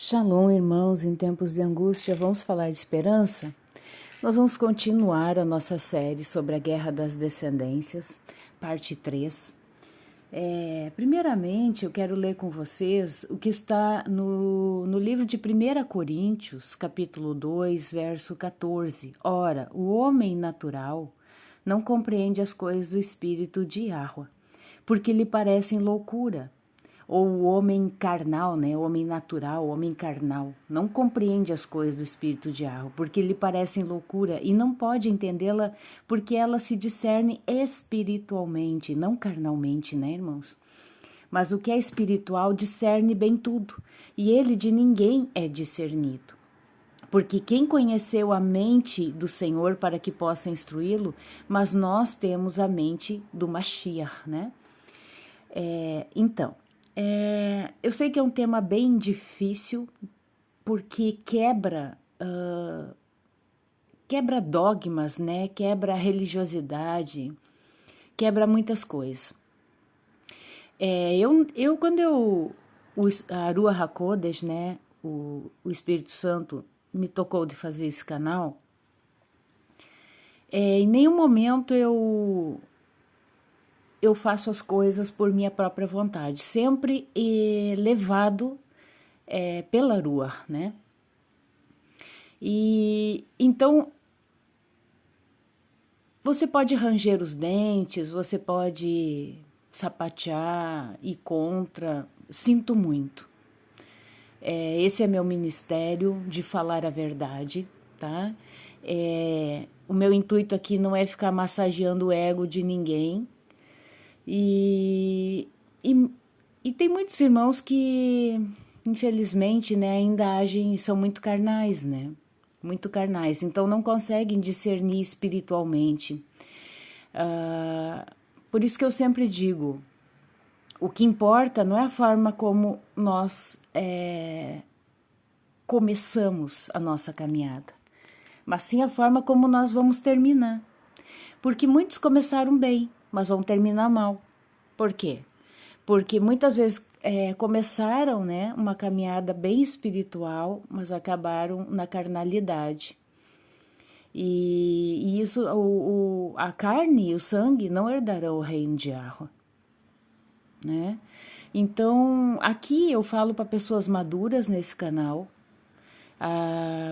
Shalom, irmãos, em tempos de angústia, vamos falar de esperança? Nós vamos continuar a nossa série sobre a Guerra das Descendências, parte 3. Primeiramente, eu quero ler com vocês o que está no livro de 1 Coríntios, capítulo 2, verso 14. Ora, o homem natural não compreende as coisas do Espírito de Yahweh, porque lhe parecem loucura. Ou o homem carnal, né? O homem natural, o homem carnal, não compreende as coisas do Espírito de Yahweh, porque lhe parecem loucura e não pode entendê-la porque ela se discerne espiritualmente, não carnalmente, né, irmãos? Mas o que é espiritual discerne bem tudo, e ele de ninguém é discernido. Porque quem conheceu a mente do Senhor para que possa instruí-lo, mas nós temos a mente do Mashiach, né? Eu sei que é um tema bem difícil, porque quebra dogmas, né? Quebra religiosidade, quebra muitas coisas. A Ruach HaKodesh, né? O Espírito Santo me tocou de fazer esse canal. Em nenhum momento eu faço as coisas por minha própria vontade, sempre levado pela Ruach, né? E então você pode ranger os dentes, você pode sapatear, ir contra, sinto muito. Esse é meu ministério de falar a verdade, tá? O meu intuito aqui não é ficar massageando o ego de ninguém. E, e, e tem muitos irmãos que, infelizmente, né, ainda agem, são muito carnais, né? Muito carnais, então não conseguem discernir espiritualmente. Por isso que eu sempre digo, o que importa não é a forma como nós começamos a nossa caminhada, mas sim a forma como nós vamos terminar. Porque muitos começaram bem, mas vão terminar mal. Por quê? Porque muitas vezes começaram, né, uma caminhada bem espiritual, mas acabaram na carnalidade. E isso, a carne e o sangue não herdarão o reino de Yahweh, né? Então, aqui eu falo para pessoas maduras nesse canal.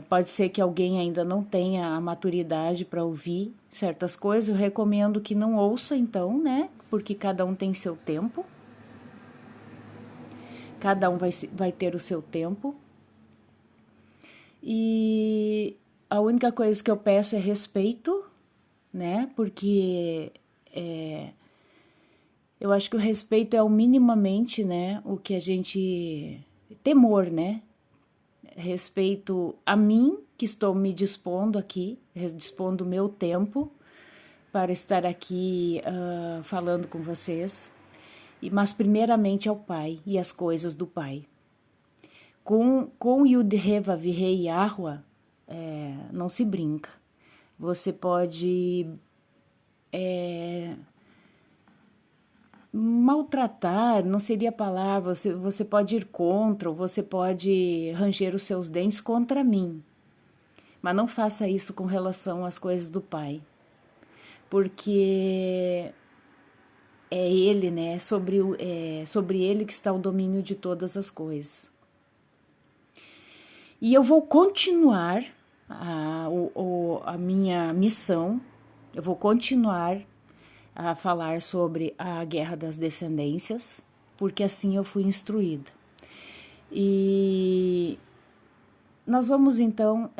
Pode ser que alguém ainda não tenha a maturidade para ouvir certas coisas. Eu recomendo que não ouça, então, né? Porque cada um tem seu tempo. Cada um vai ter o seu tempo. E a única coisa que eu peço é respeito, né? Porque eu acho que o respeito é o minimamente, né? O que a gente... Temor, né? Respeito a mim, que estou me dispondo aqui, dispondo o meu tempo para estar aqui falando com vocês, mas primeiramente ao Pai e as coisas do Pai. Com Yud-Heh Vav-Heh Yahweh, não se brinca. Você pode maltratar, não seria a palavra, você pode ir contra, ou você pode ranger os seus dentes contra mim. Mas não faça isso com relação às coisas do Pai. Porque é Ele, né? Sobre Ele que está o domínio de todas as coisas. E eu vou continuar a minha missão, eu vou continuar a falar sobre a Guerra das Descendências, porque assim eu fui instruída. E nós vamos então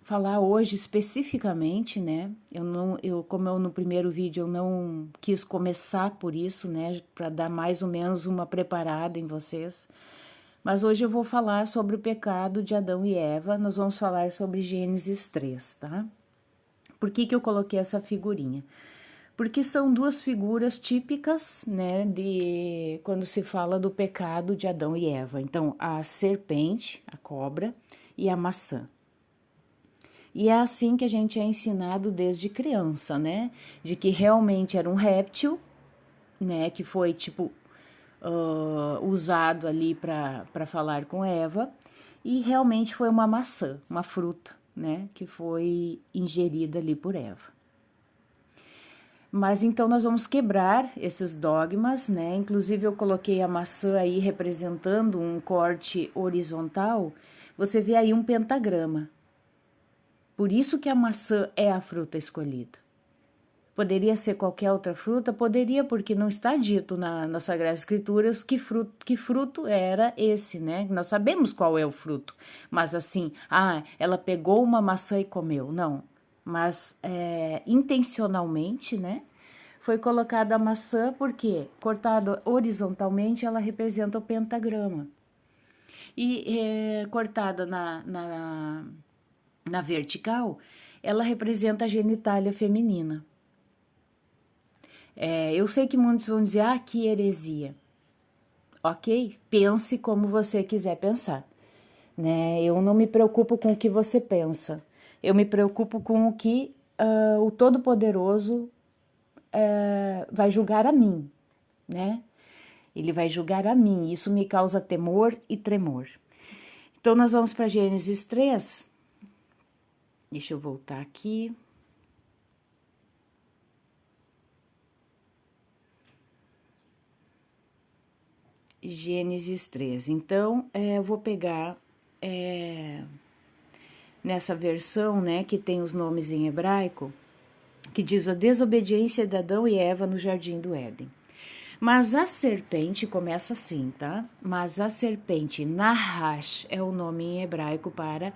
falar hoje especificamente, né? Como eu no primeiro vídeo eu não quis começar por isso, né? Para dar mais ou menos uma preparada em vocês. Mas hoje eu vou falar sobre o pecado de Adão e Eva. Nós vamos falar sobre Gênesis 3, tá? Por que eu coloquei essa figurinha? Porque são duas figuras típicas, né, de quando se fala do pecado de Adão e Eva. Então, a serpente, a cobra, e a maçã. E é assim que a gente é ensinado desde criança, né? De que realmente era um réptil, né? Que foi, tipo, usado ali para falar com Eva. e realmente foi uma maçã, uma fruta, né, que foi ingerida ali por Eva. Mas então nós vamos quebrar esses dogmas, né? Inclusive eu coloquei a maçã aí representando um corte horizontal. Você vê aí um pentagrama. Por isso que a maçã é a fruta escolhida. Poderia ser qualquer outra fruta? Poderia, porque não está dito nas Sagradas Escrituras que fruto era esse, né? Nós sabemos qual é o fruto, mas assim, ela pegou uma maçã e comeu. Não, mas intencionalmente, né? Foi colocada a maçã porque, cortada horizontalmente, ela representa o pentagrama. E cortada na vertical, ela representa a genitália feminina. Eu sei que muitos vão dizer, que heresia. Ok? Pense como você quiser pensar. Né? Eu não me preocupo com o que você pensa. Eu me preocupo com o que o Todo-Poderoso vai julgar a mim, né? Ele vai julgar a mim. Isso me causa temor e tremor. Então, nós vamos para Gênesis 3. Deixa eu voltar aqui. Gênesis 3. Então, eu vou pegar nessa versão, né, que tem os nomes em hebraico, que diz a desobediência de Adão e Eva no jardim do Éden. Mas a serpente, começa assim, tá? Mas a serpente, Nahash, é o nome em hebraico para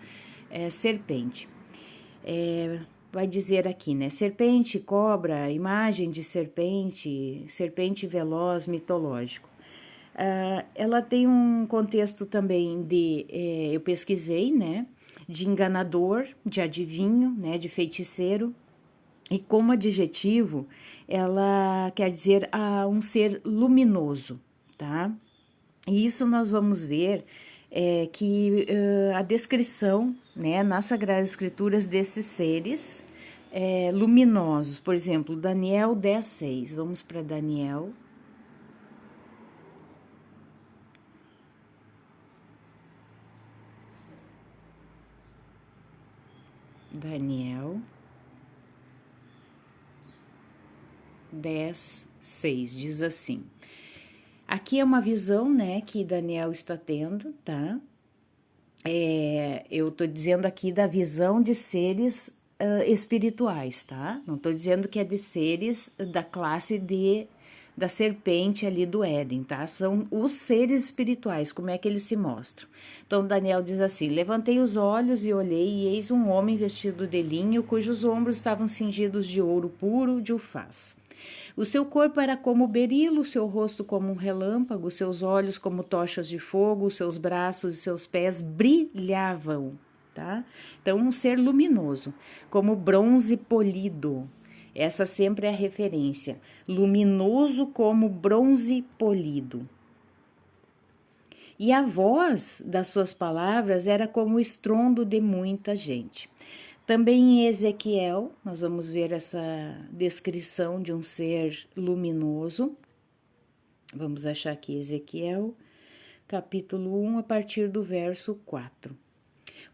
serpente. Vai dizer aqui, né? Serpente, cobra, imagem de serpente, serpente veloz, mitológico. Ela tem um contexto também eu pesquisei, né? De enganador, de adivinho, né? De feiticeiro. E como adjetivo, ela quer dizer um ser luminoso, tá? E isso nós vamos ver que a descrição, né, nas Sagradas Escrituras desses seres luminosos. Por exemplo, Daniel 10:6. Vamos para Daniel. Daniel 10:6 diz assim. Aqui é uma visão, né, que Daniel está tendo, tá? Eu tô dizendo aqui da visão de seres espirituais, tá? Não tô dizendo que é de seres da classe da serpente ali do Éden, tá? São os seres espirituais, como é que eles se mostram. Então Daniel diz assim: levantei os olhos e olhei, e eis um homem vestido de linho, cujos ombros estavam cingidos de ouro puro de Ufaz. O seu corpo era como berilo, seu rosto como um relâmpago, seus olhos como tochas de fogo, seus braços e seus pés brilhavam, tá? Então, um ser luminoso, como bronze polido. Essa sempre é a referência. Luminoso como bronze polido. E a voz das suas palavras era como o estrondo de muita gente. Também em Ezequiel, nós vamos ver essa descrição de um ser luminoso. Vamos achar aqui Ezequiel, capítulo 1, a partir do verso 4.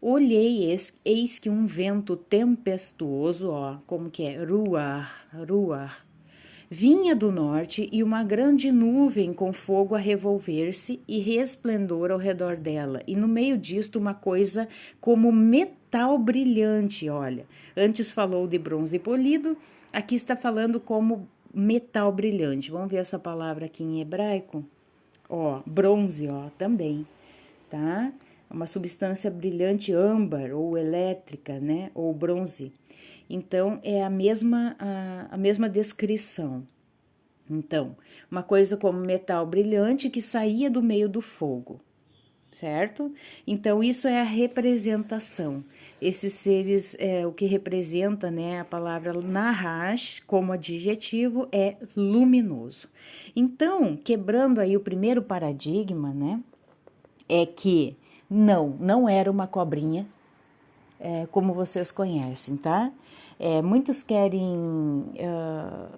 Olhei, eis que um vento tempestuoso, como que é? Ruar, vinha do norte e uma grande nuvem com fogo a revolver-se e resplendor ao redor dela. E no meio disto uma coisa como metal brilhante, olha. Antes falou de bronze polido, aqui está falando como metal brilhante. Vamos ver essa palavra aqui em hebraico? Bronze, também, tá? Uma substância brilhante âmbar ou elétrica, né? Ou bronze. Então, é a mesma descrição. Então, uma coisa como metal brilhante que saía do meio do fogo, certo? Então, isso é a representação. Esses seres, o que representa, né, a palavra Nahash como adjetivo é luminoso. Então, quebrando aí o primeiro paradigma, né, é que não era uma cobrinha, como vocês conhecem, tá? Muitos querem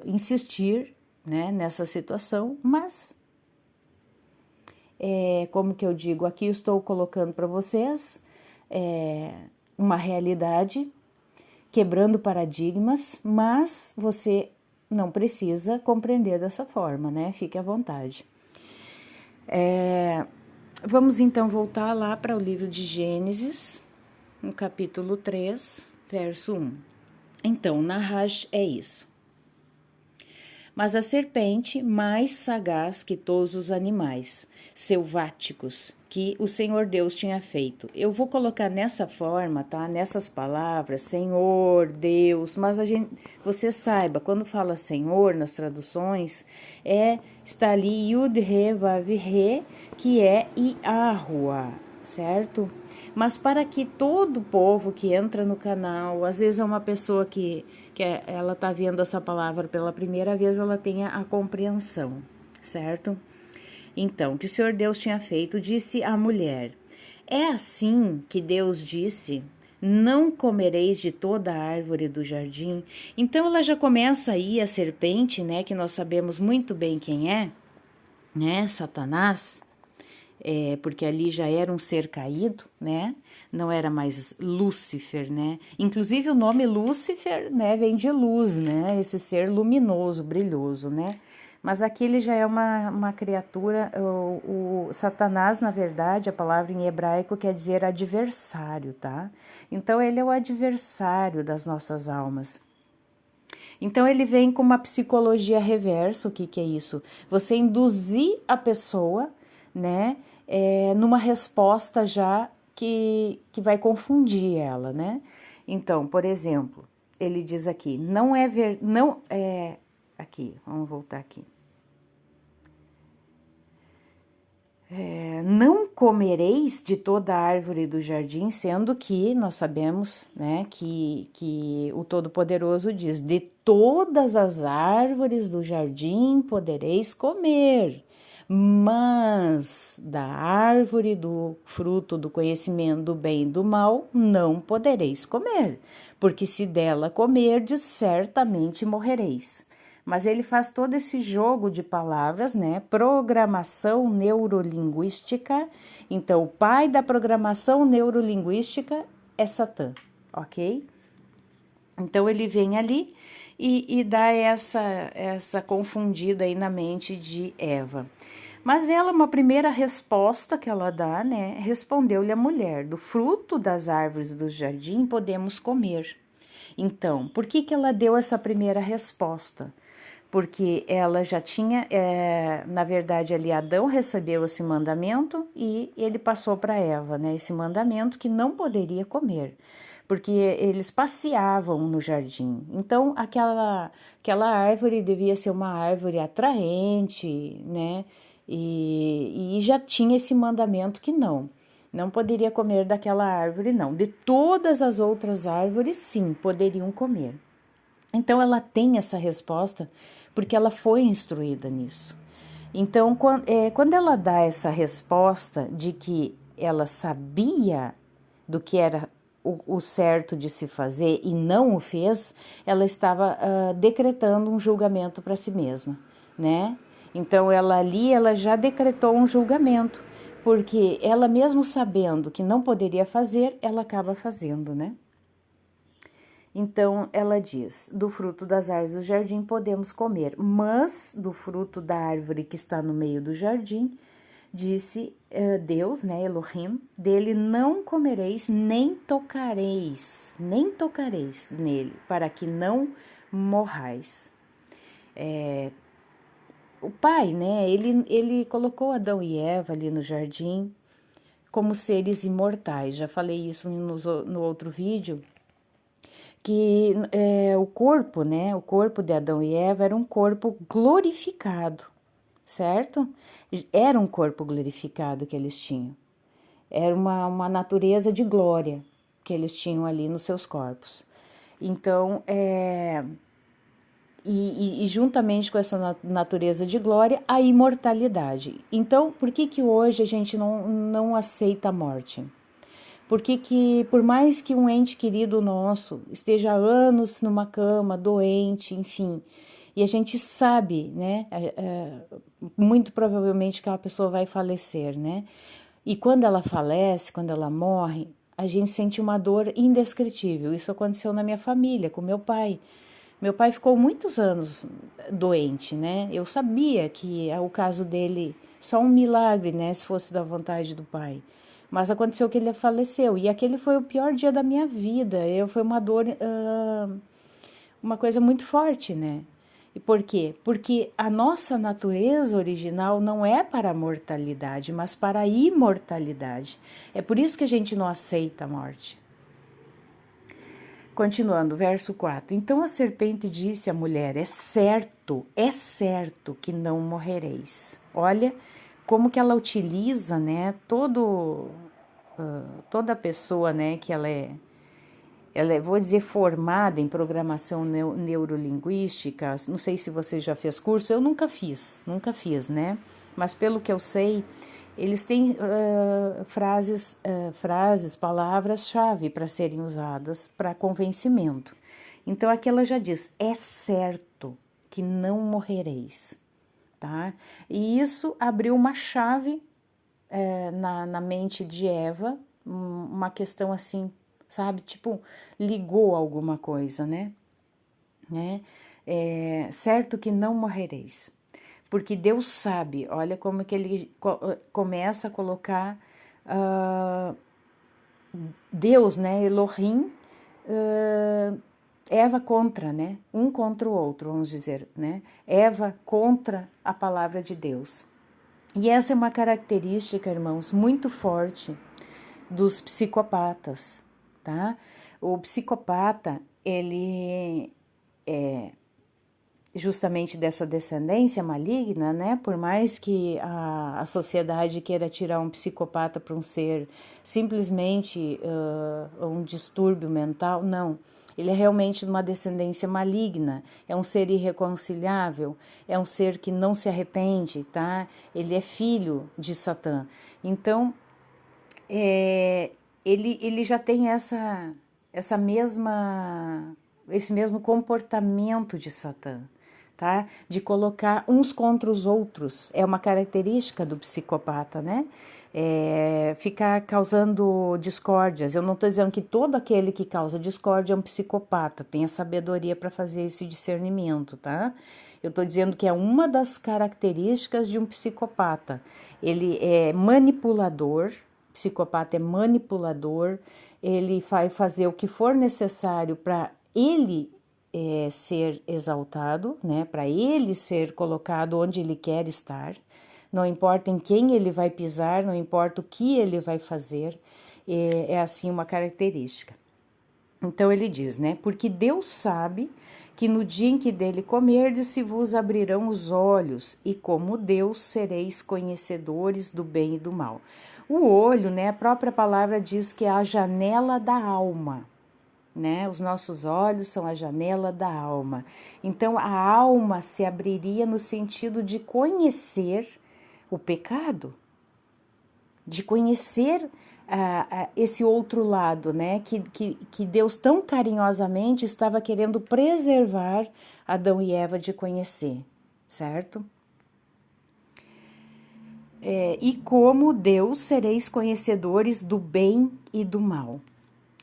insistir, né, nessa situação, mas como que eu digo, aqui eu estou colocando para vocês uma realidade, quebrando paradigmas, mas você não precisa compreender dessa forma, né? Fique à vontade. Vamos então voltar lá para o livro de Gênesis, no capítulo 3, verso 1. Então, Nahash é isso. Mas a serpente, mais sagaz que todos os animais selváticos que o Senhor Deus tinha feito. Eu vou colocar nessa forma, tá? Nessas palavras, Senhor, Deus, mas você saiba, quando fala Senhor nas traduções, está ali Yud He Vav He, que é Yahua, certo? Mas para que todo povo que entra no canal, às vezes é uma pessoa que ela está vendo essa palavra pela primeira vez, ela tenha a compreensão, certo? Então, o que o Senhor Deus tinha feito, disse à mulher, é assim que Deus disse, não comereis de toda a árvore do jardim. Então, ela já começa aí a serpente, né, que nós sabemos muito bem quem é, né, Satanás, porque ali já era um ser caído, né? Não era mais Lúcifer, né? Inclusive o nome Lúcifer, né, vem de luz, né? Esse ser luminoso, brilhoso, né? Mas aqui ele já é uma criatura, o Satanás, na verdade, a palavra em hebraico quer dizer adversário, tá? Então ele é o adversário das nossas almas. Então ele vem com uma psicologia reversa. O que é isso? Você induzir a pessoa, né, numa resposta já que vai confundir ela, né? Então, por exemplo, ele diz aqui, aqui, vamos voltar aqui. Não comereis de toda a árvore do jardim, sendo que nós sabemos, né, que o Todo-Poderoso diz, de todas as árvores do jardim podereis comer, mas da árvore do fruto do conhecimento do bem e do mal não podereis comer, porque se dela comerdes, certamente morrereis. Mas ele faz todo esse jogo de palavras, né? Programação neurolinguística. Então, o pai da programação neurolinguística é Satã, ok? Então, ele vem ali e dá essa confundida aí na mente de Eva. Mas ela, uma primeira resposta que ela dá, né? Respondeu-lhe a mulher, do fruto das árvores do jardim podemos comer. Então, por que ela deu essa primeira resposta? Porque ela já tinha, na verdade, ali Adão recebeu esse mandamento e ele passou para Eva, né? Esse mandamento que não poderia comer, porque eles passeavam no jardim. Então, aquela árvore devia ser uma árvore atraente, né? E já tinha esse mandamento que não poderia comer daquela árvore, não. De todas as outras árvores, sim, poderiam comer. Então, ela tem essa resposta porque ela foi instruída nisso. Então, quando ela dá essa resposta de que ela sabia do que era o certo de se fazer e não o fez, ela estava decretando um julgamento para si mesma, né? Então, ela já decretou um julgamento, porque ela mesmo sabendo que não poderia fazer, ela acaba fazendo, né? Então, ela diz, do fruto das árvores do jardim podemos comer, mas do fruto da árvore que está no meio do jardim, disse Deus, né, Elohim, dele não comereis, nem tocareis nele, para que não morrais. O pai, né, ele colocou Adão e Eva ali no jardim como seres imortais, já falei isso no outro vídeo, que o corpo, né, o corpo de Adão e Eva era um corpo glorificado, certo? Era um corpo glorificado que eles tinham. Era uma natureza de glória que eles tinham ali nos seus corpos. Então, e juntamente com essa natureza de glória, a imortalidade. Então, por que hoje a gente não aceita a morte? Porque por mais que um ente querido nosso esteja há anos numa cama, doente, enfim, E a gente sabe, né, muito provavelmente que aquela pessoa vai falecer, né? E quando ela falece, quando ela morre, a gente sente uma dor indescritível. Isso aconteceu na minha família, com meu pai. Meu pai ficou muitos anos doente, né? Eu sabia que o caso dele, só um milagre, né, se fosse da vontade do pai. Mas aconteceu que ele faleceu. E aquele foi o pior dia da minha vida. Foi uma dor, uma coisa muito forte, né? E por quê? Porque a nossa natureza original não é para a mortalidade, mas para a imortalidade. É por isso que a gente não aceita a morte. Continuando, verso 4. Então a serpente disse à mulher: é certo que não morrereis. Olha como que ela utiliza, né, toda pessoa, né, que ela é, vou dizer, formada em programação neurolinguística. Não sei se você já fez curso, eu nunca fiz, né? Mas pelo que eu sei, eles têm palavras-chave para serem usadas para convencimento. Então aqui ela já diz: é certo que não morrereis, tá? E isso abriu uma chave na mente de Eva, uma questão assim, sabe? Tipo, ligou alguma coisa, né? Certo que não morrereis. Porque Deus sabe, olha como que ele começa a colocar Deus, né? Elohim, Eva contra, né? Um contra o outro, vamos dizer, né? Eva contra a palavra de Deus. E essa é uma característica, irmãos, muito forte dos psicopatas, tá? O psicopata, ele é justamente dessa descendência maligna, né? Por mais que a sociedade queira tirar um psicopata para um ser simplesmente um distúrbio mental, não. Ele é realmente de uma descendência maligna, é um ser irreconciliável, é um ser que não se arrepende, tá? Ele é filho de Satã. Então, ele já tem esse mesmo comportamento de Satã, tá? De colocar uns contra os outros. É uma característica do psicopata, né? Ficar causando discórdias. Eu não estou dizendo que todo aquele que causa discórdia é um psicopata, tem a sabedoria para fazer esse discernimento, tá? Eu estou dizendo que é uma das características de um psicopata. Ele é manipulador, psicopata é manipulador, ele vai fazer o que for necessário para ele ser exaltado, né? Para ele ser colocado onde ele quer estar. Não importa em quem ele vai pisar, não importa o que ele vai fazer, é assim uma característica. Então ele diz, né? Porque Deus sabe que no dia em que dele comerdes se vos abrirão os olhos, e como Deus sereis conhecedores do bem e do mal. O olho, né? A própria palavra diz que é a janela da alma, né? Os nossos olhos são a janela da alma. Então a alma se abriria no sentido de conhecer o pecado, de conhecer esse outro lado, né? Que Deus tão carinhosamente estava querendo preservar Adão e Eva de conhecer, certo? E como Deus sereis conhecedores do bem e do mal.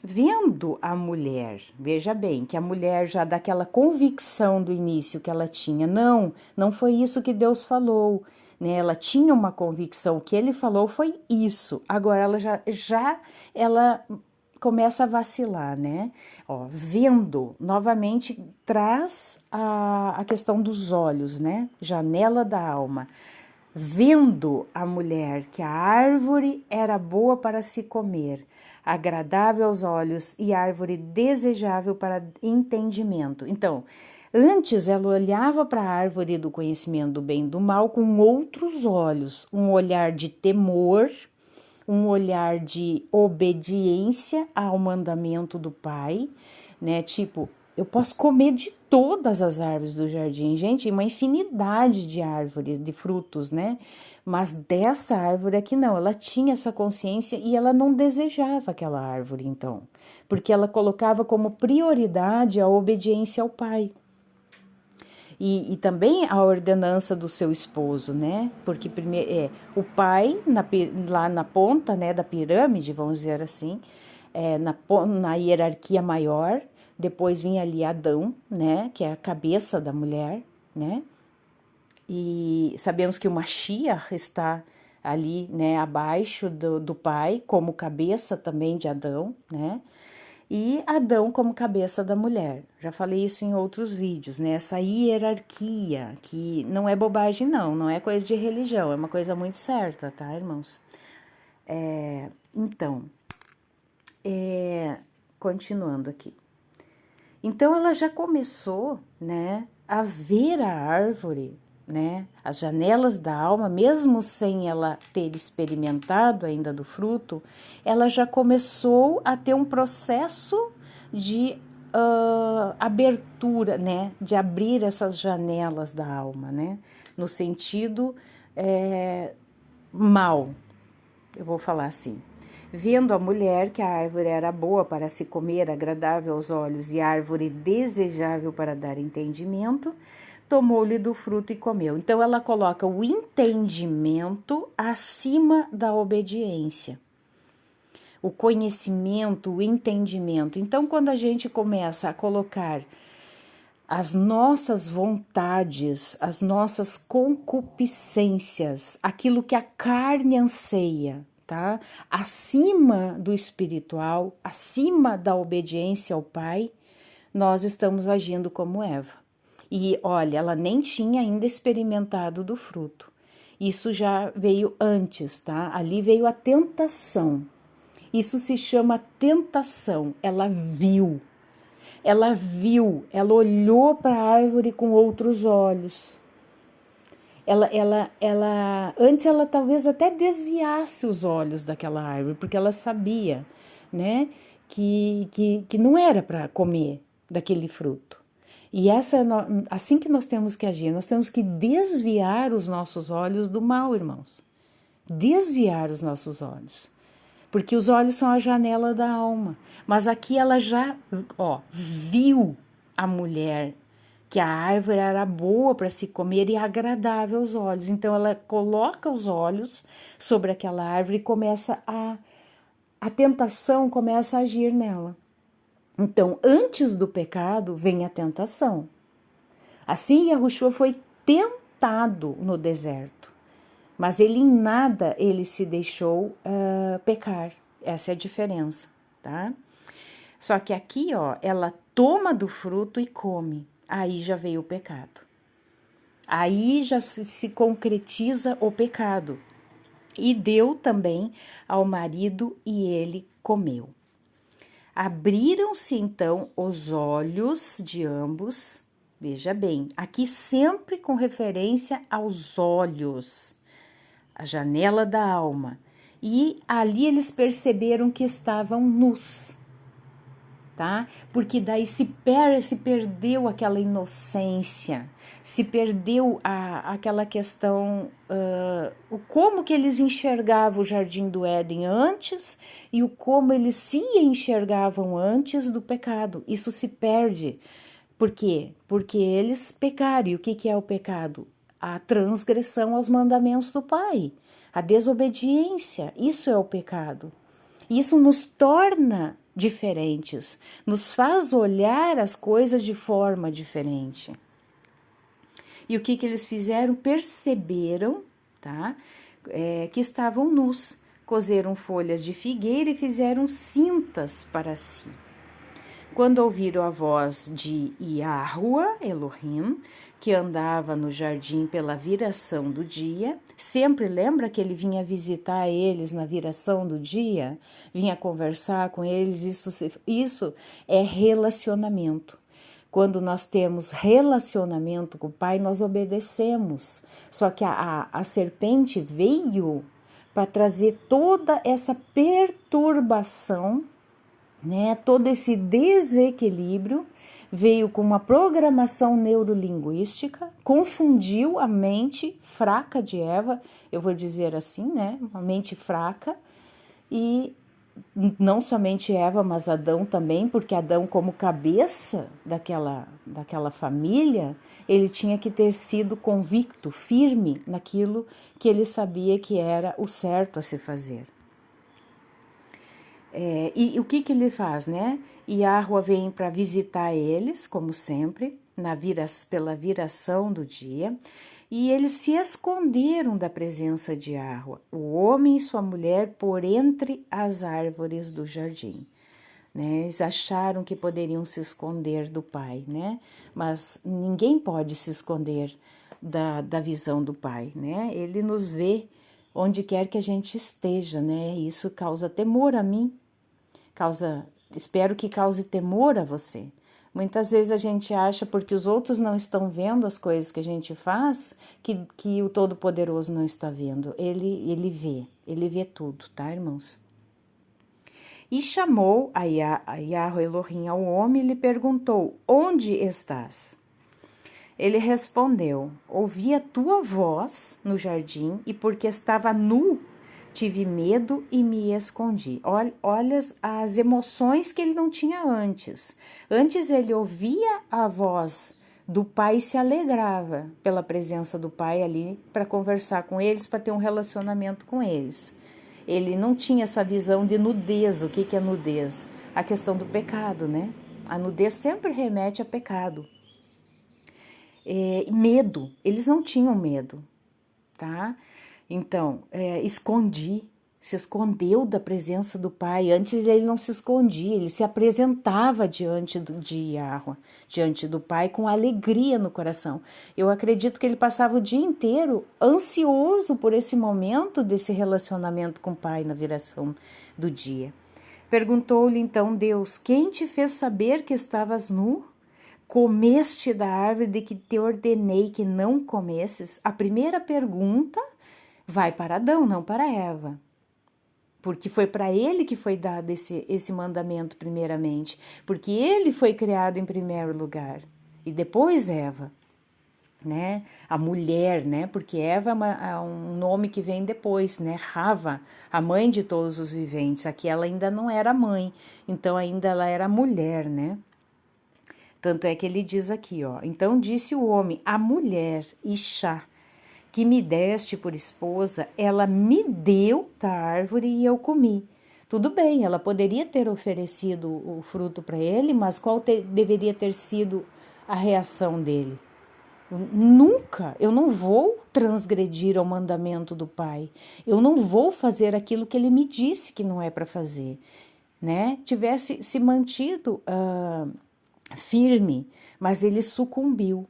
Vendo a mulher, veja bem, que a mulher já daquela convicção do início que ela tinha, não foi isso que Deus falou, né? Ela tinha uma convicção, o que ele falou foi isso. Agora ela ela começa a vacilar, né? Ó, vendo, novamente traz a questão dos olhos, né? Janela da alma. Vendo a mulher que a árvore era boa para se comer, agradável aos olhos e árvore desejável para entendimento. Então, antes ela olhava para a árvore do conhecimento do bem e do mal com outros olhos, um olhar de temor, um olhar de obediência ao mandamento do pai, né? Tipo, eu posso comer de todas as árvores do jardim, gente, uma infinidade de árvores, de frutos, né? Mas dessa árvore aqui não, ela tinha essa consciência e ela não desejava aquela árvore, então, porque ela colocava como prioridade a obediência ao pai. E também a ordenança do seu esposo, né? Porque primeiro o pai lá na ponta, né, da pirâmide, vamos dizer assim, na hierarquia maior, depois vinha ali Adão, né, que é a cabeça da mulher, né? E sabemos que o Mashiach está ali, né, abaixo do pai, como cabeça também de Adão, né? E Adão como cabeça da mulher. Já falei isso em outros vídeos, né? Essa hierarquia, que não é bobagem não é coisa de religião, é uma coisa muito certa, tá, irmãos? Então, continuando aqui. Então ela já começou, né, a ver a árvore, né, as janelas da alma, mesmo sem ela ter experimentado ainda do fruto, ela já começou a ter um processo de abertura, né, de abrir essas janelas da alma, né, no sentido mal, eu vou falar assim. Vendo a mulher que a árvore era boa para se comer, agradável aos olhos e árvore desejável para dar entendimento, tomou-lhe do fruto e comeu. Então ela coloca o entendimento acima da obediência. O conhecimento, o entendimento. Então quando a gente começa a colocar as nossas vontades, as nossas concupiscências, aquilo que a carne anseia, tá? Acima do espiritual, acima da obediência ao Pai, nós estamos agindo como Eva. E olha, ela nem tinha ainda experimentado do fruto. Isso já veio antes, tá? Ali veio a tentação. Isso se chama tentação. Ela viu, ela olhou para a árvore com outros olhos. Antes ela talvez até desviasse os olhos daquela árvore, porque ela sabia, né, que não era para comer daquele fruto. E assim que nós temos que agir, nós temos que desviar os nossos olhos do mal, irmãos. Desviar os nossos olhos. Porque os olhos são a janela da alma. Mas aqui ela já, viu a mulher, que a árvore era boa para se comer e agradável aos olhos. Então ela coloca os olhos sobre aquela árvore e começa a tentação começa a agir nela. Então, antes do pecado vem a tentação. Assim, Yahushua foi tentado no deserto, mas ele em nada ele se deixou pecar. Essa é a diferença, tá? Só que aqui, ela toma do fruto e come. Aí já veio o pecado. Aí já se concretiza o pecado. E deu também ao marido e ele comeu. Abriram-se então os olhos de ambos. Veja bem, aqui sempre com referência aos olhos, a janela da alma. E ali eles perceberam que estavam nus, tá? Porque daí se perdeu aquela inocência, se perdeu aquela questão, como que eles enxergavam o Jardim do Éden antes e o como eles se enxergavam antes do pecado. Isso se perde. Por quê? Porque eles pecaram. E o que é o pecado? A transgressão aos mandamentos do Pai, a desobediência. Isso é o pecado. Isso nos torna diferentes, nos faz olhar as coisas de forma diferente. E o que eles fizeram? Perceberam, tá? Que estavam nus, cozeram folhas de figueira e fizeram cintas para si. Quando ouviram a voz de Yahuwah, Elohim, que andava no jardim pela viração do dia, sempre lembra que ele vinha visitar eles na viração do dia, vinha conversar com eles, isso é relacionamento. Quando nós temos relacionamento com o Pai, nós obedecemos. Só que a serpente veio para trazer toda essa perturbação, né? Todo esse desequilíbrio, veio com uma programação neurolinguística, confundiu a mente fraca de Eva, eu vou dizer assim, né? Uma mente fraca, e não somente Eva, mas Adão também, porque Adão, como cabeça daquela família, ele tinha que ter sido convicto, firme naquilo que ele sabia que era o certo a se fazer. E o que ele faz, né? Yahweh vem para visitar eles, como sempre, pela viração do dia, e eles se esconderam da presença de Yahweh, o homem e sua mulher, por entre as árvores do jardim. Né? Eles acharam que poderiam se esconder do Pai, né? Mas ninguém pode se esconder da visão do Pai, né? Ele nos vê onde quer que a gente esteja, né? Isso causa temor a mim, espero que cause temor a você. Muitas vezes a gente acha, porque os outros não estão vendo as coisas que a gente faz, que o Todo-Poderoso não está vendo. Ele vê tudo, tá, irmãos? E chamou a Yahweh Elohim ao homem e lhe perguntou: onde estás? Ele respondeu: ouvi a tua voz no jardim e porque estava nu, tive medo e me escondi. Olha as emoções que ele não tinha antes. Antes ele ouvia a voz do pai e se alegrava pela presença do pai ali para conversar com eles, para ter um relacionamento com eles. Ele não tinha essa visão de nudez. O que é nudez? A questão do pecado, né? A nudez sempre remete a pecado. Medo, eles não tinham medo, tá? Então, se escondeu da presença do pai. Antes ele não se escondia, ele se apresentava de Yahweh, diante do pai, com alegria no coração. Eu acredito que ele passava o dia inteiro ansioso por esse momento desse relacionamento com o pai na viração do dia. Perguntou-lhe então Deus: quem te fez saber que estavas nu? Comeste da árvore de que te ordenei que não comesses? A primeira pergunta vai para Adão, não para Eva. Porque foi para ele que foi dado esse mandamento primeiramente. Porque ele foi criado em primeiro lugar. E depois Eva, né? A mulher, né? Porque Eva é um nome que vem depois, né? Rava, a mãe de todos os viventes. Aqui ela ainda não era mãe, então ainda ela era mulher, né? Tanto é que ele diz aqui, ó. Então disse o homem: a mulher, Ixá, que me deste por esposa, ela me deu da árvore e eu comi. Tudo bem, ela poderia ter oferecido o fruto para ele, mas qual deveria ter sido a reação dele? Nunca, eu não vou transgredir ao mandamento do Pai. Eu não vou fazer aquilo que ele me disse que não é para fazer, né? Tivesse se mantido firme, mas ele sucumbiu,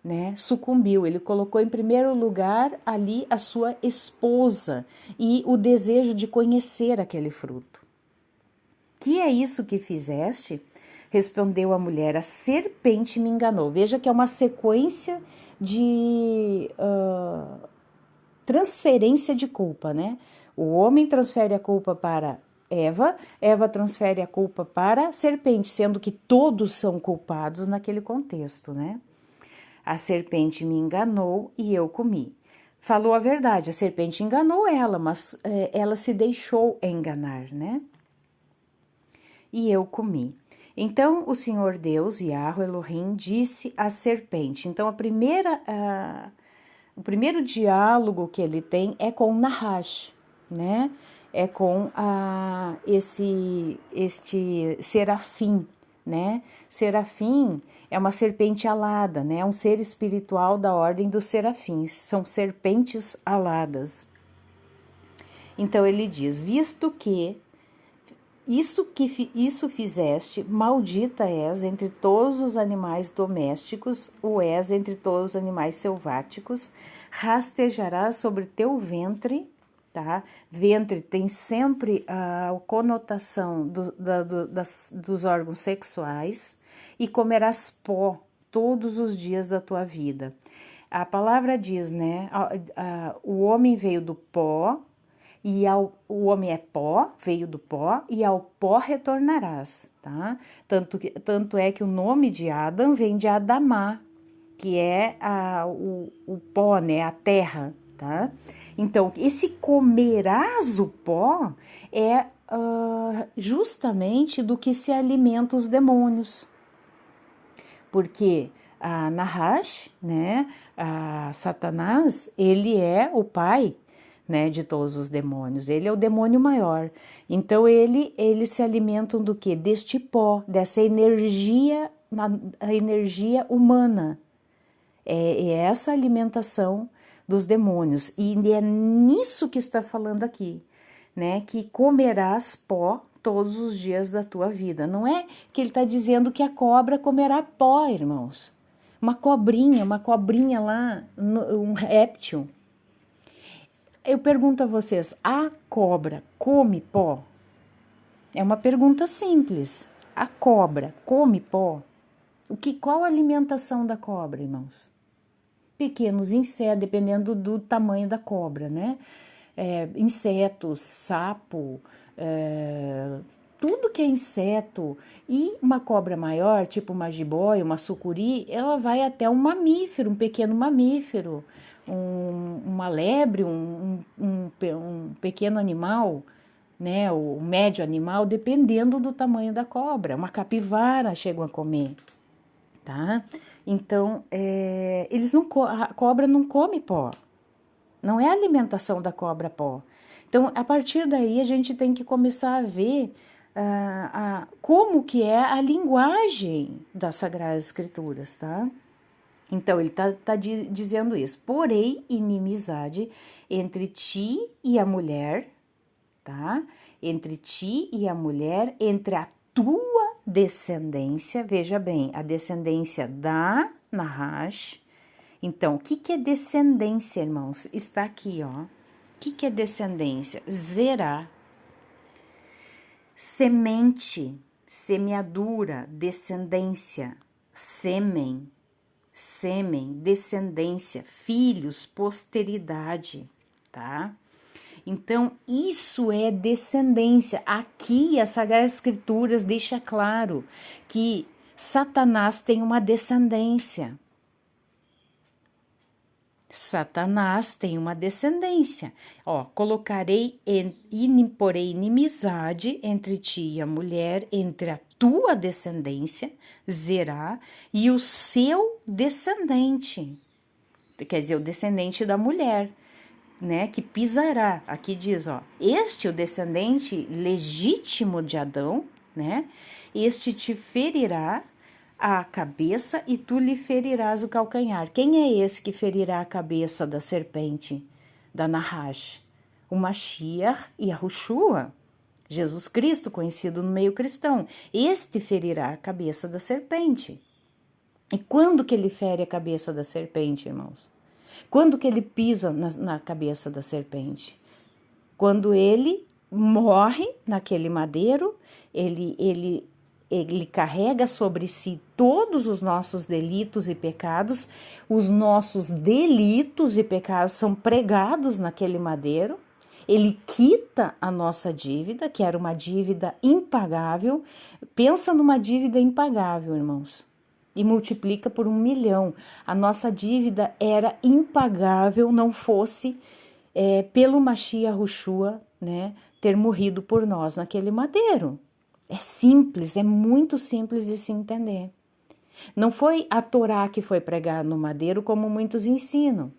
né? Sucumbiu. Ele colocou em primeiro lugar ali a sua esposa e o desejo de conhecer aquele fruto. Que é isso que fizeste? Respondeu a mulher: a serpente me enganou. Veja que é uma sequência de transferência de culpa, né? O homem transfere a culpa para Eva, Eva transfere a culpa para a serpente, sendo que todos são culpados naquele contexto, né? A serpente me enganou e eu comi. Falou a verdade, a serpente enganou ela, mas ela se deixou enganar, né? E eu comi. Então o Senhor Deus, Yahweh Elohim, disse à serpente. Então o primeiro diálogo que ele tem é com Nahash, né? É com este serafim, né? Serafim é uma serpente alada, né? É um ser espiritual da ordem dos serafins. São serpentes aladas. Então ele diz: visto que isso fizeste, maldita és entre todos os animais domésticos, o és entre todos os animais selváticos, rastejarás sobre teu ventre, tá? Ventre tem sempre a conotação dos órgãos sexuais, e comerás pó todos os dias da tua vida. A palavra diz, né? O homem veio do pó, o homem é pó, veio do pó, e ao pó retornarás, tá? Tanto é que o nome de Adam vem de Adamá, que é o pó, né? A terra, tá? Então, esse comerás o pó é justamente do que se alimentam os demônios. Porque a Nahash, né, a Satanás, ele é o pai, né, de todos os demônios, ele é o demônio maior. Então eles se alimentam do que? Deste pó, dessa energia, a energia humana. É essa alimentação dos demônios. E é nisso que está falando aqui, né? Que comerás pó todos os dias da tua vida. Não é que ele está dizendo que a cobra comerá pó, irmãos. Uma cobrinha lá, um réptil. Eu pergunto a vocês, a cobra come pó? É uma pergunta simples. A cobra come pó? Qual a alimentação da cobra, irmãos? Pequenos insetos, dependendo do tamanho da cobra, né? Insetos, sapo, tudo que é inseto. E uma cobra maior, tipo uma jiboia, uma sucuri, ela vai até um mamífero, um pequeno mamífero, uma lebre, um pequeno animal, né? O médio animal, dependendo do tamanho da cobra. Uma capivara chegam a comer. Tá? Então, a cobra não come pó. Não é a alimentação da cobra pó. Então, a partir daí, a gente tem que começar a ver como que é a linguagem das Sagradas Escrituras, tá? Então, ele tá dizendo isso. Porém, inimizade entre ti e a mulher, tá? Entre ti e a mulher, entre a tua descendência, veja bem, a descendência da Nahash. Então, o que é descendência, irmãos? Está aqui, ó. O que é descendência? Zerá, semente, semeadura, descendência, sêmen, descendência, filhos, posteridade, tá? Então, isso é descendência. Aqui, as Sagradas Escrituras deixa claro que Satanás tem uma descendência. Satanás tem uma descendência. Ó, porém inimizade entre ti e a mulher, entre a tua descendência, Zerá, e o seu descendente. Quer dizer, o descendente da mulher. Né, que pisará, aqui diz, ó, o descendente legítimo de Adão, né, este te ferirá a cabeça e tu lhe ferirás o calcanhar. Quem é esse que ferirá a cabeça da serpente, da Nahash? O Mashiach e a Yahushua, Jesus Cristo, conhecido no meio cristão. Este ferirá a cabeça da serpente. E quando que ele fere a cabeça da serpente, irmãos? Quando que ele pisa na cabeça da serpente? Quando ele morre naquele madeiro, ele carrega sobre si todos os nossos delitos e pecados. Os nossos delitos e pecados são pregados naquele madeiro. Ele quita a nossa dívida, que era uma dívida impagável. Pensa numa dívida impagável, irmãos. E multiplica por 1 milhão. A nossa dívida era impagável, não fosse pelo Mashiach Yahushua, né, ter morrido por nós naquele madeiro. É simples, é muito simples de se entender. Não foi a Torá que foi pregada no madeiro, como muitos ensinam.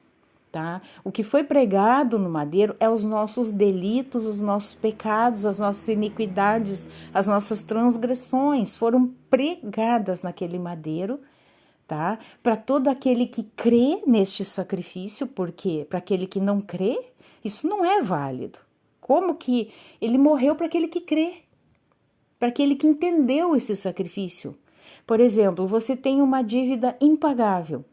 Tá? O que foi pregado no madeiro é os nossos delitos, os nossos pecados, as nossas iniquidades, as nossas transgressões foram pregadas naquele madeiro, tá? Para todo aquele que crê neste sacrifício, porque para aquele que não crê, isso não é válido. Como que ele morreu para aquele que crê? Para aquele que entendeu esse sacrifício. Por exemplo, você tem uma dívida impagável.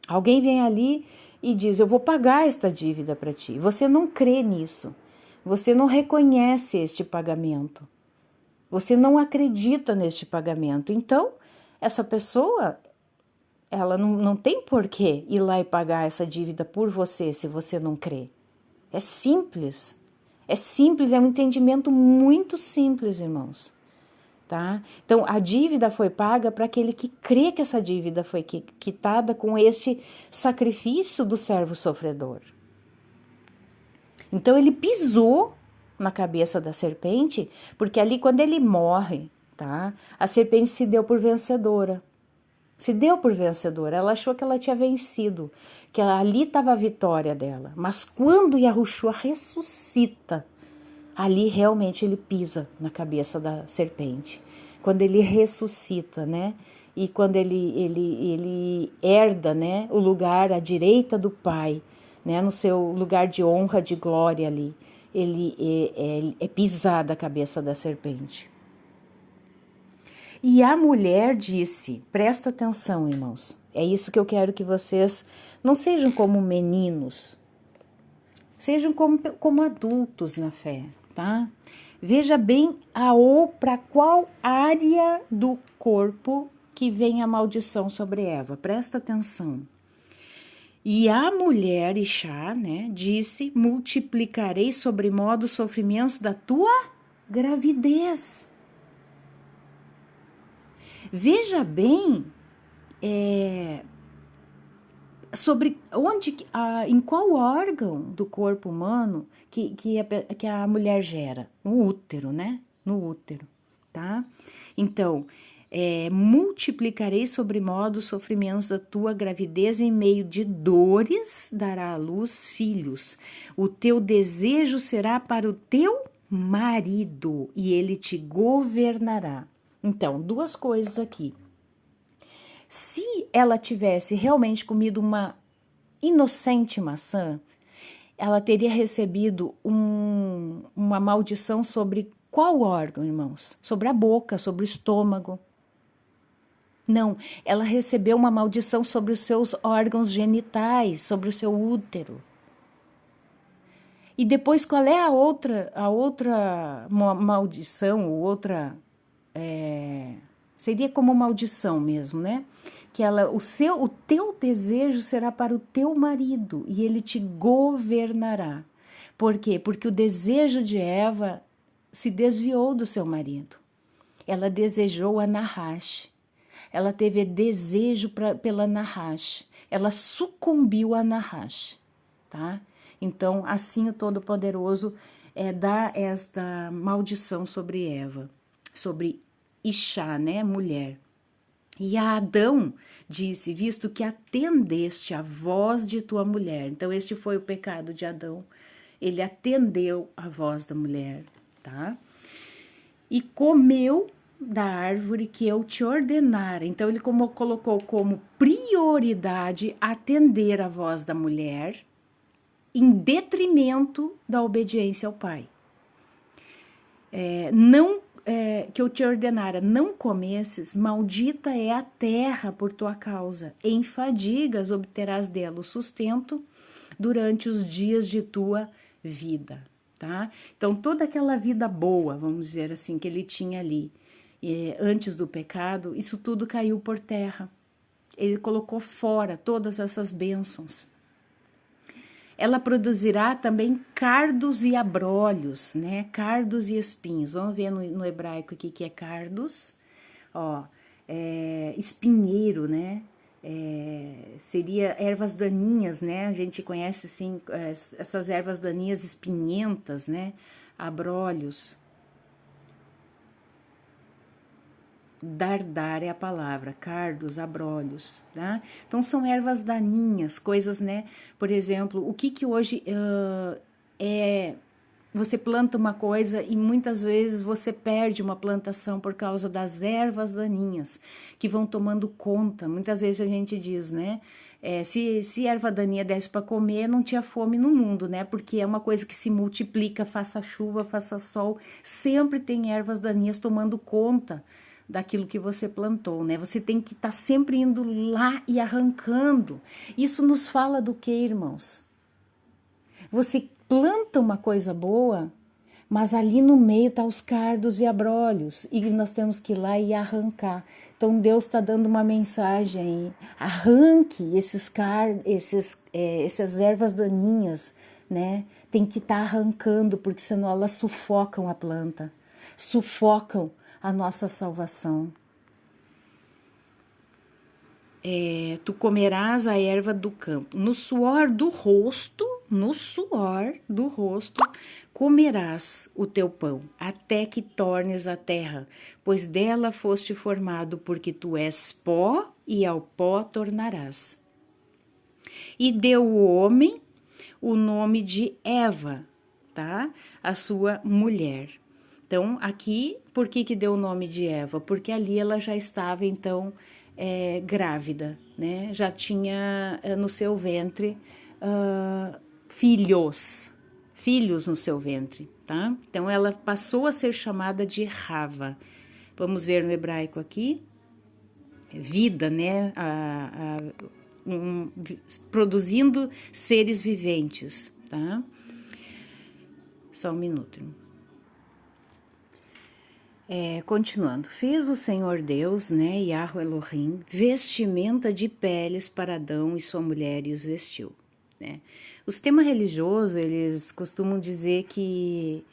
Alguém vem ali e diz, eu vou pagar esta dívida para ti. Você não crê nisso. Você não reconhece este pagamento. Você não acredita neste pagamento. Então, essa pessoa, ela não tem por que ir lá e pagar essa dívida por você, se você não crê. É simples. É simples, é um entendimento muito simples, irmãos. Tá? Então, a dívida foi paga para aquele que crê que essa dívida foi quitada com este sacrifício do servo sofredor. Então, ele pisou na cabeça da serpente, porque ali quando ele morre, tá? A serpente se deu por vencedora. Se deu por vencedora. Ela achou que ela tinha vencido, que ali estava a vitória dela. Mas quando Yahushua ressuscita, ali realmente ele pisa na cabeça da serpente. Quando ele ressuscita, né? E quando ele herda, né, o lugar à direita do Pai, né, no seu lugar de honra, de glória ali, ele é pisada a cabeça da serpente. E a mulher disse, presta atenção, irmãos, é isso que eu quero que vocês não sejam como meninos, sejam como adultos na fé, tá? Veja bem para qual área do corpo que vem a maldição sobre Eva, presta atenção. E a mulher, Ixá, né, disse, multiplicarei sobremodo os sofrimentos da tua gravidez. Veja bem sobre onde, em qual órgão do corpo humano que a mulher gera? No útero, né? No útero, tá? Então, multiplicarei sobremodo os sofrimentos da tua gravidez, em meio de dores dará à luz filhos. O teu desejo será para o teu marido e ele te governará. Então, duas coisas aqui. Se ela tivesse realmente comido uma inocente maçã, ela teria recebido uma maldição sobre qual órgão, irmãos? Sobre a boca, sobre o estômago. Não, ela recebeu uma maldição sobre os seus órgãos genitais, sobre o seu útero. E depois, qual é a outra maldição, ou outra... seria como maldição mesmo, né? Que o teu desejo será para o teu marido e ele te governará. Por quê? Porque o desejo de Eva se desviou do seu marido. Ela desejou a Nahash. Ela teve desejo pela Nahash. Ela sucumbiu a Nahash, tá? Então, assim o Todo-Poderoso dá esta maldição sobre Eva, sobre Ixá, né, mulher. E a Adão disse, visto que atendeste a voz de tua mulher. Então, este foi o pecado de Adão. Ele atendeu a voz da mulher, tá? E comeu da árvore que eu te ordenara. Então, ele colocou como prioridade atender a voz da mulher em detrimento da obediência ao pai. Que eu te ordenara, não comesses, maldita é a terra por tua causa. Em fadigas obterás dela o sustento durante os dias de tua vida, tá? Então, toda aquela vida boa, vamos dizer assim, que ele tinha ali, antes do pecado, isso tudo caiu por terra. Ele colocou fora todas essas bênçãos. Ela produzirá também cardos e abrolhos, né? Cardos e espinhos. Vamos ver no hebraico aqui que é cardos. Ó, espinheiro, né? Seria ervas daninhas, né? A gente conhece, assim, essas ervas daninhas espinhentas, né? Abrolhos. Dardar é a palavra, cardos, abrolhos, tá? Então, são ervas daninhas, coisas, né? Por exemplo, o que hoje você planta uma coisa e muitas vezes você perde uma plantação por causa das ervas daninhas que vão tomando conta. Muitas vezes a gente diz, né? Se erva daninha desse para comer, não tinha fome no mundo, né? Porque é uma coisa que se multiplica, faça chuva, faça sol, sempre tem ervas daninhas tomando conta daquilo que você plantou, né? Você tem que estar sempre indo lá e arrancando. Isso nos fala do que, irmãos? Você planta uma coisa boa, mas ali no meio tá os cardos e abrolhos, e nós temos que ir lá e arrancar. Então Deus está dando uma mensagem aí: arranque essas ervas daninhas, né? Tem que estar arrancando, porque senão elas sufocam a planta, sufocam a nossa salvação. Tu comerás a erva do campo, no suor do rosto no suor do rosto comerás o teu pão, até que tornes a terra, pois dela foste formado, porque tu és pó e ao pó tornarás. E deu o homem o nome de Eva, tá? A sua mulher. Então, aqui, por que deu o nome de Eva? Porque ali ela já estava, então, grávida, né? Já tinha no seu ventre filhos no seu ventre, tá? Então, ela passou a ser chamada de Rava. Vamos ver no hebraico aqui. Vida, né? Produzindo seres viventes, tá? Só um minuto. Continuando, fez o Senhor Deus, né, Yahweh Elohim, vestimenta de peles para Adão e sua mulher e os vestiu, né. O sistema religioso, eles costumam dizer que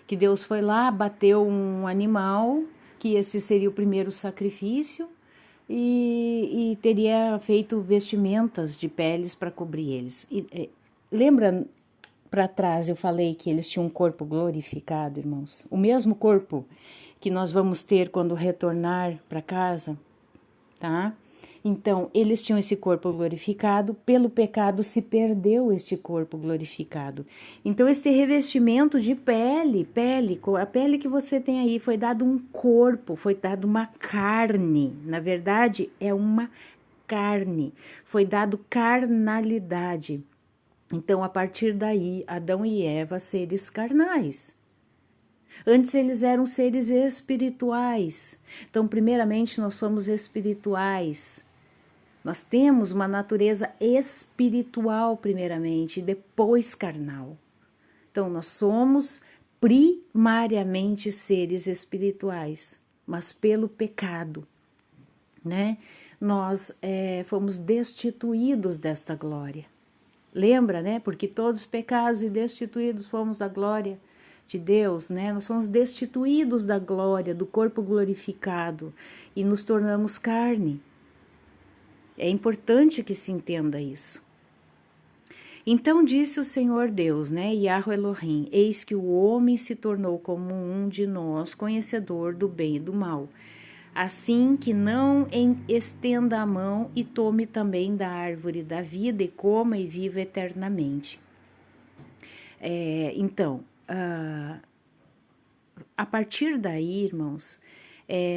Deus foi lá, bateu um animal, que esse seria o primeiro sacrifício, e teria feito vestimentas de peles para cobrir eles. Lembra para trás eu falei que eles tinham um corpo glorificado, irmãos? O mesmo corpo que nós vamos ter quando retornar para casa, tá? Então, eles tinham esse corpo glorificado, pelo pecado se perdeu este corpo glorificado. Então, este revestimento de pele, a pele que você tem aí, foi dado um corpo, foi dado uma carne. Na verdade, é uma carne. Foi dado carnalidade. Então, a partir daí, Adão e Eva, seres carnais. Antes eles eram seres espirituais. Então, primeiramente, nós somos espirituais. Nós temos uma natureza espiritual, primeiramente, e depois carnal. Então, nós somos primariamente seres espirituais, mas pelo pecado, né? Nós fomos destituídos desta glória. Lembra, né? Porque todos pecados e destituídos fomos da glória de Deus, né? Nós fomos destituídos da glória, do corpo glorificado e nos tornamos carne. É importante que se entenda isso. Então disse o Senhor Deus, né, Yahweh Elohim, eis que o homem se tornou como um de nós, conhecedor do bem e do mal. Assim que não estenda a mão e tome também da árvore da vida e coma e viva eternamente. Então, a partir daí, irmãos,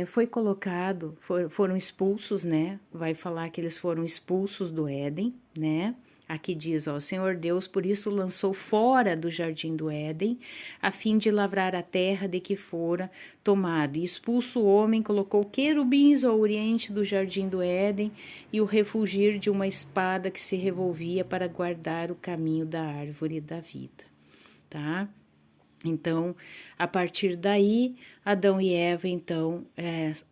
foi colocado, foram expulsos, né? Vai falar que eles foram expulsos do Éden, né? Aqui diz, ó, o Senhor Deus por isso lançou fora do jardim do Éden, a fim de lavrar a terra de que fora tomado. E expulso o homem, colocou querubins ao oriente do jardim do Éden e o refugir de uma espada que se revolvia para guardar o caminho da árvore da vida, tá? Então, a partir daí, Adão e Eva, então,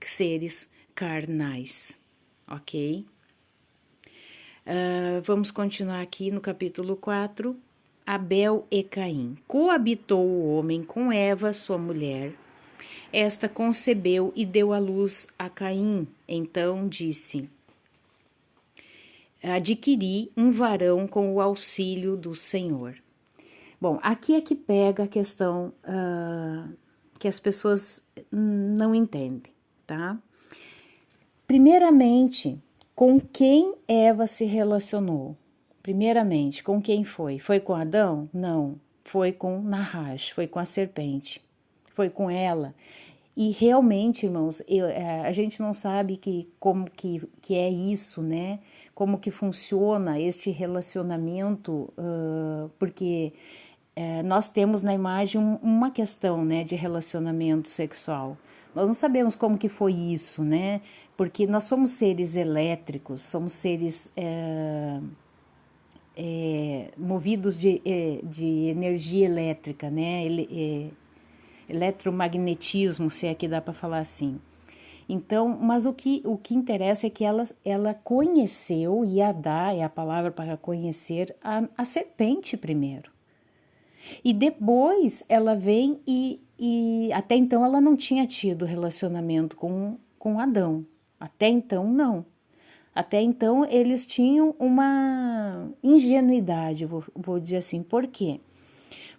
seres carnais, ok? Vamos continuar aqui no capítulo 4, Abel e Caim. Coabitou o homem com Eva, sua mulher. Esta concebeu e deu à luz a Caim. Então disse, adquiri um varão com o auxílio do Senhor. Bom, aqui é que pega a questão que as pessoas não entendem, tá? Primeiramente, com quem Eva se relacionou? Primeiramente, com quem foi? Foi com Adão? Não, foi com Nahash, foi com a serpente, foi com ela. E realmente, irmãos, a gente não sabe como que é isso, né? Como que funciona este relacionamento, porque nós temos na imagem uma questão, né, de relacionamento sexual. Nós não sabemos como que foi isso, né? Porque nós somos seres elétricos, somos seres movidos de energia elétrica, né? Eletromagnetismo, se é que dá para falar assim. Então, mas o que interessa é que ela conheceu, Yadá é a palavra para conhecer, a serpente primeiro. E depois ela vem e até então ela não tinha tido relacionamento com Adão. Até então, não. Até então, eles tinham uma ingenuidade, vou dizer assim. Por quê?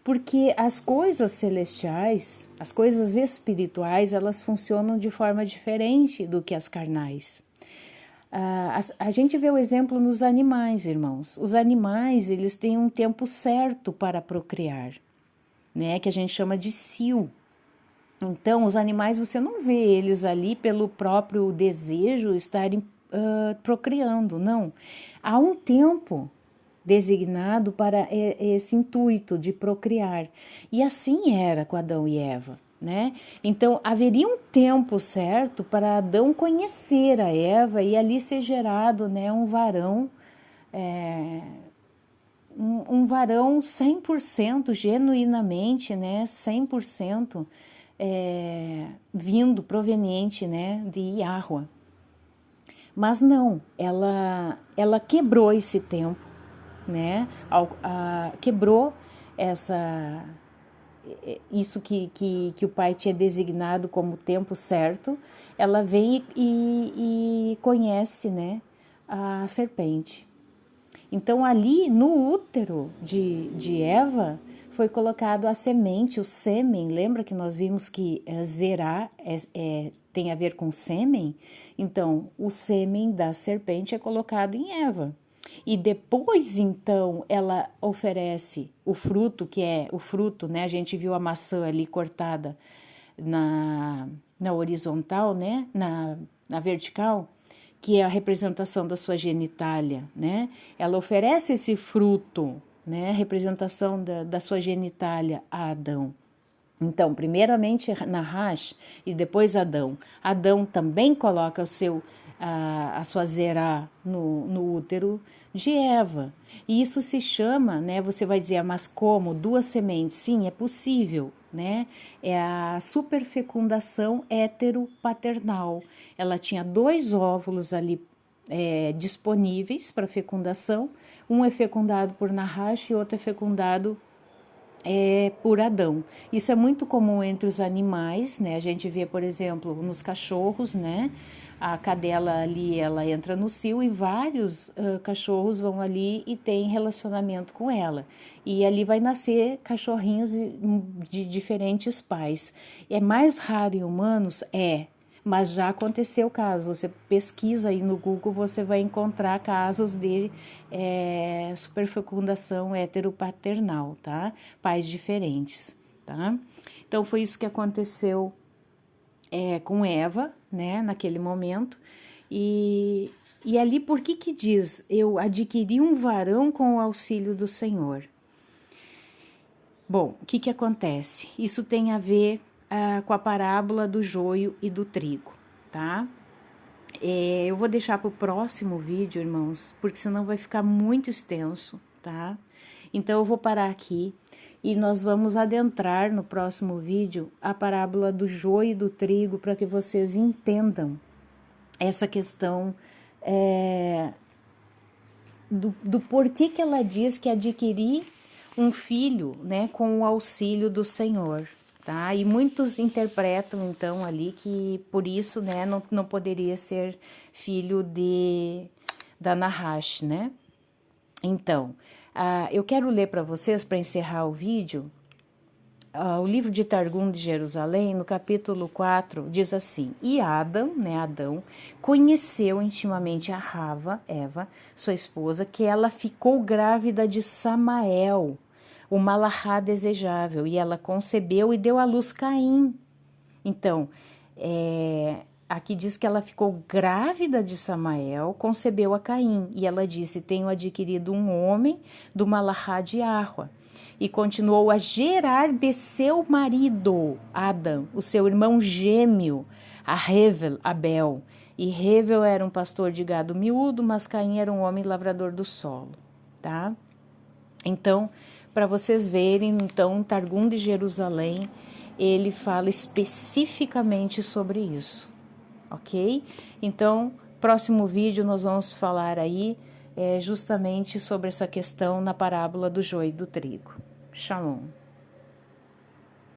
Porque as coisas celestiais, as coisas espirituais, elas funcionam de forma diferente do que as carnais. A gente vê o exemplo nos animais, irmãos. Os animais, eles têm um tempo certo para procriar, né? Que a gente chama de cio. Então, os animais, você não vê eles ali pelo próprio desejo estarem procriando, não. Há um tempo designado para esse intuito de procriar. E assim era com Adão e Eva, né? Então, haveria um tempo certo para Adão conhecer a Eva e ali ser gerado, né, um varão, um varão 100%, genuinamente, né, 100%, vindo, proveniente, né, de Yahweh. Mas não, ela quebrou esse tempo, né? Quebrou isso que o pai tinha designado como tempo certo. Ela vem e conhece, né, a serpente. Então ali no útero de Eva foi colocado a semente, o sêmen. Lembra que nós vimos que Zerá tem a ver com sêmen? Então o sêmen da serpente é colocado em Eva. E depois, então, ela oferece o fruto, que é o fruto, né? A gente viu a maçã ali cortada na horizontal, né? Na vertical, que é a representação da sua genitália, né? Ela oferece esse fruto, né? Representação da sua genitália a Adão. Então, primeiramente Nahash e depois Adão. Adão também coloca a sua zerá no útero de Eva. E isso se chama, né? Você vai dizer, mas como? Duas sementes? Sim, é possível, né? É a superfecundação heteropaternal. Ela tinha 2 óvulos ali disponíveis para fecundação. Um é fecundado por Nahash e outro é fecundado por Adão. Isso é muito comum entre os animais, né? A gente vê, por exemplo, nos cachorros, né? A cadela ali, ela entra no cio e vários cachorros vão ali e têm relacionamento com ela. E ali vai nascer cachorrinhos de diferentes pais. É mais raro em humanos? Mas já aconteceu o caso. Você pesquisa aí no Google, você vai encontrar casos de superfecundação heteropaternal, tá? Pais diferentes, tá? Então foi isso que aconteceu com Eva, né, naquele momento. E ali, por que diz, eu adquiri um varão com o auxílio do Senhor? Bom, o que acontece? Isso tem a ver com a parábola do joio e do trigo, tá? Eu vou deixar para o próximo vídeo, irmãos, porque senão vai ficar muito extenso, tá? Então eu vou parar aqui e nós vamos adentrar no próximo vídeo a parábola do joio e do trigo para que vocês entendam essa questão do porquê que ela diz que adquirir um filho, né, com o auxílio do Senhor, tá? E muitos interpretam, então, ali que por isso, né, não poderia ser filho da Nahash, né? Então, eu quero ler para vocês, para encerrar o vídeo, o livro de Targum de Jerusalém, no capítulo 4, diz assim: E Adão, né, Adão, conheceu intimamente a Eva, sua esposa, que ela ficou grávida de Samael, o malahá desejável, e ela concebeu e deu à luz Caim. Então, aqui diz que ela ficou grávida de Samael, concebeu a Caim, e ela disse: Tenho adquirido um homem do malahá de Yahweh. E continuou a gerar de seu marido, Adão, o seu irmão gêmeo, a Hevel, Abel. E Hevel era um pastor de gado miúdo, mas Caim era um homem lavrador do solo, tá? Então, para vocês verem, então, Targum de Jerusalém, ele fala especificamente sobre isso, ok? Então, próximo vídeo nós vamos falar aí justamente sobre essa questão na parábola do joio e do trigo. Shalom.